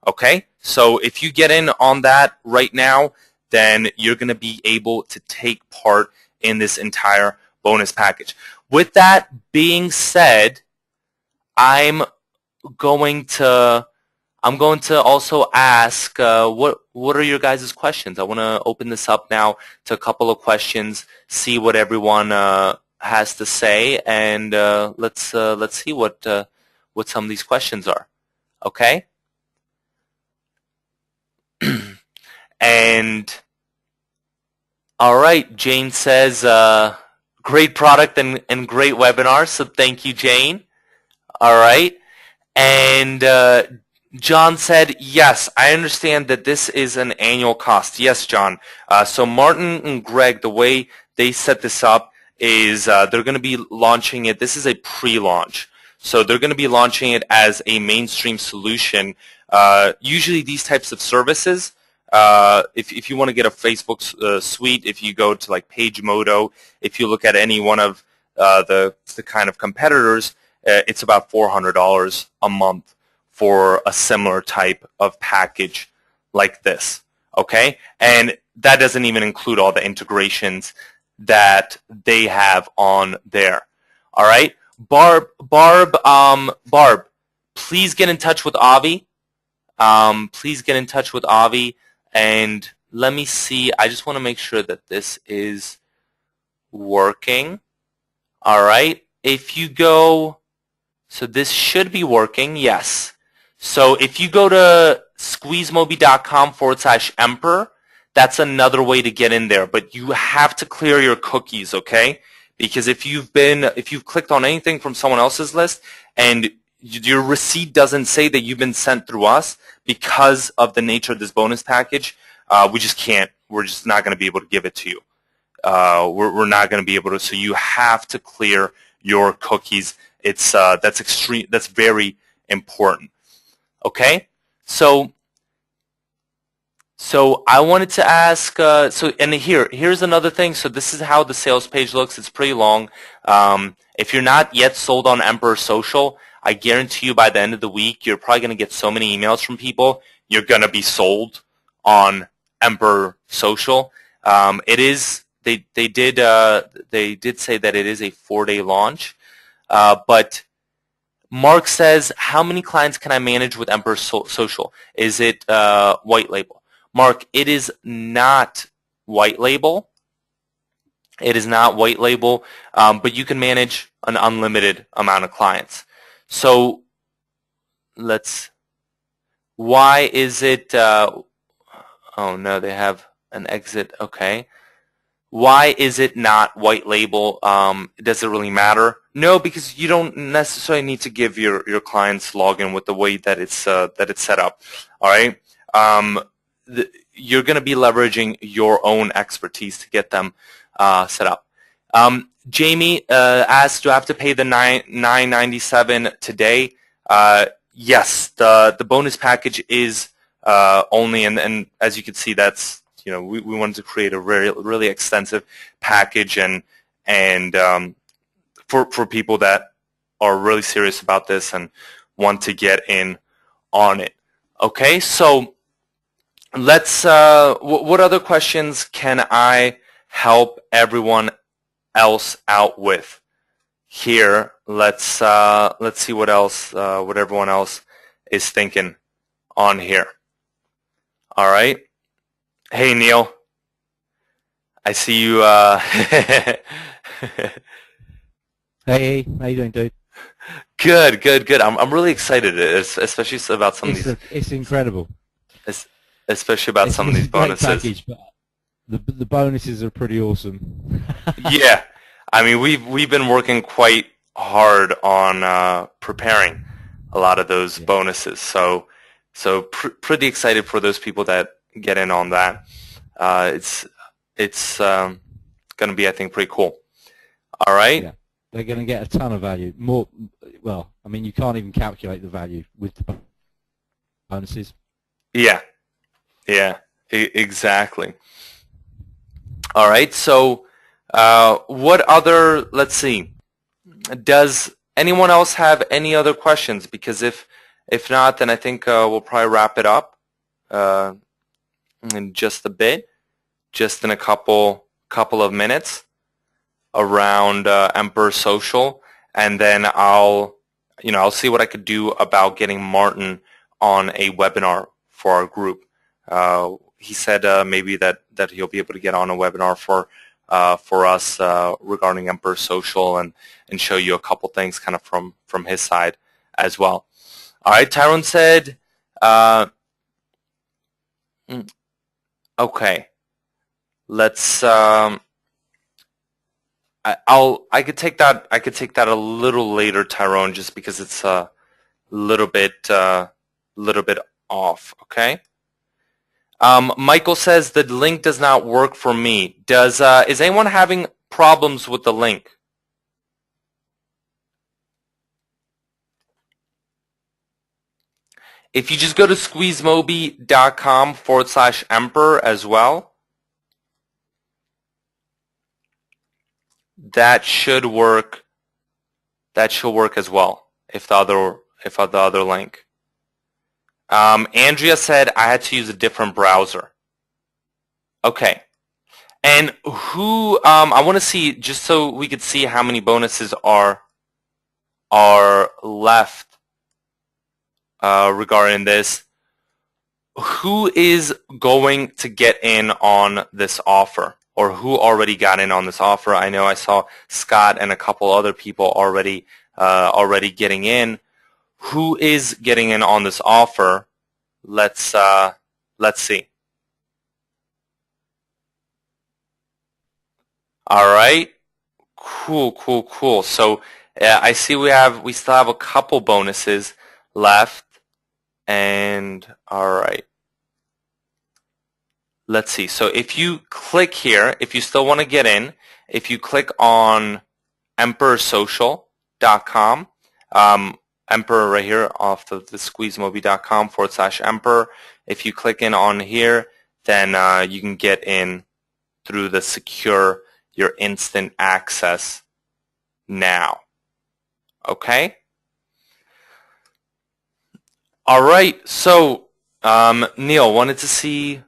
Okay, so if you get in on that right now, then you're going to be able to take part in this entire bonus package. With that being said, I'm going to also ask what are your guys' questions. I want to open this up now to a couple of questions, see what everyone has to say, and let's see what some of these questions are. Okay. And all right, Jane says great product and great webinar, so thank you, Jane. All right. And John said, yes, I understand that this is an annual cost. Yes, John. So Martin and Greg, the way they set this up is they're going to be launching it. This is a pre-launch. So they're going to be launching it as a mainstream solution. Usually these types of services, if you want to get a Facebook suite, if you go to like PageModo, if you look at any one of the kind of competitors, it's about $400 a month for a similar type of package like this, okay? And that doesn't even include all the integrations that they have on there, all right? Barb, please get in touch with Avi. Please get in touch with Avi, and let me see. I just want to make sure that this is working, all right? If you go... So this should be working, yes. So if you go to SqueezeMobi.com/Emperor, that's another way to get in there. But you have to clear your cookies, okay? Because if you've clicked on anything from someone else's list and your receipt doesn't say that you've been sent through us, because of the nature of this bonus package, we just can't. We're just not going to be able to give it to you. We're not going to be able to. So you have to clear your cookies. It's that's extreme. That's very important. Okay, so I wanted to ask. And here's another thing. So this is how the sales page looks. It's pretty long. If you're not yet sold on Emperor Social, I guarantee you by the end of the week, you're probably going to get so many emails from people. You're going to be sold on Emperor Social. It is. They did say that it is a 4-day launch. But Mark says, how many clients can I manage with Emperor Social? Is it white label? Mark, it is not white label. It is not white label, but you can manage an unlimited amount of clients. So why is it, oh no, they have an exit, okay. Why is it not white label? Does it really matter? No, because you don't necessarily need to give your clients login with the way that it's set up. All right, you're going to be leveraging your own expertise to get them set up. Jamie asked, "Do I have to pay the $9.97 today?" Yes, the bonus package is only, and as you can see, that's, we wanted to create a really extensive package and for people that are really serious about this and want to get in on it. Okay, so let's. What other questions can I help everyone else out with here? Let's see what else, what everyone else is thinking on here. All right. Hey, Neil. I see you. Hey, how you doing, dude? Good. I'm really excited, especially about some of these, It's incredible. especially about some of It's these a great bonuses. package, but the bonuses are pretty awesome. Yeah, I mean we've been working quite hard on preparing a lot of those Yeah, bonuses. So pretty excited for those people that get in on that. It's going to be, I think, pretty cool. All right. yeah. They're going to get a ton of value. More, well, I mean, you can't even calculate the value with the bonuses. Yeah. Exactly. All right. So, what other? Let's see. Does anyone else have any other questions? Because if not, then I think we'll probably wrap it up uh, in just a bit, just in a couple of minutes around Emperor Social, and then I'll see what I could do about getting Martin on a webinar for our group. He said maybe that he'll be able to get on a webinar for us regarding Emperor Social and show you a couple things kind of from his side as well. All right, Tyrone said, okay, let's. I could take that a little later, Tyrone, just because it's a little bit off. Okay. Michael says the link does not work for me. Is anyone having problems with the link? If you just go to SqueezeMobi.com/emperor as well, that should work. That should work as well. If the other link. Andrea said I had to use a different browser. Okay. And who? I want to see, just so we could see how many bonuses are left regarding this. Who is going to get in on this offer, or who already got in on this offer? I know I saw Scott and a couple other people already getting in. Who is getting in on this offer? Let's see. All right, cool. So I see we still have a couple bonuses left, and all right. Let's see. So if you click here, if you still want to get in, if you click on emperorsocial.com, Emperor right here off of the SqueezeMobi.com/Emperor. If you click in on here, then you can get in through the secure, your instant access now. Okay? All right. So, Neil, wanted to see,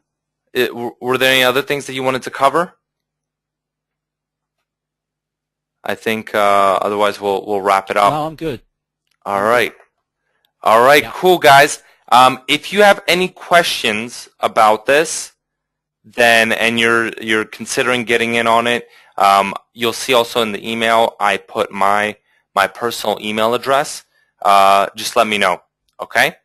were there any other things that you wanted to cover? I think otherwise we'll wrap it up. No, I'm good. All right. All right, Yeah. cool, guys. If you have any questions about this, then and you're considering getting in on it, You'll see also in the email I put my personal email address. Just let me know. Okay.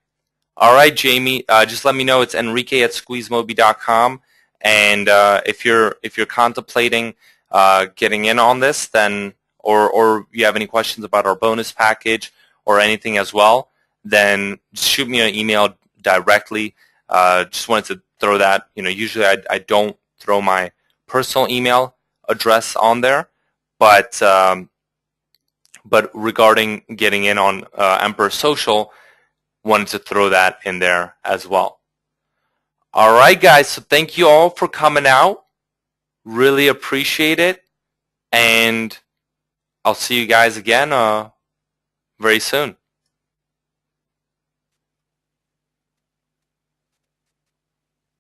All right, Jamie. Just let me know. It's Enrique@SqueezeMobi.com. And if you're contemplating getting in on this, then or you have any questions about our bonus package or anything as well, then just shoot me an email directly. Just wanted to throw that. Usually I don't throw my personal email address on there, but regarding getting in on Emperor Social, wanted to throw that in there as well. All right, guys. So thank you all for coming out. Really appreciate it, and I'll see you guys again very soon.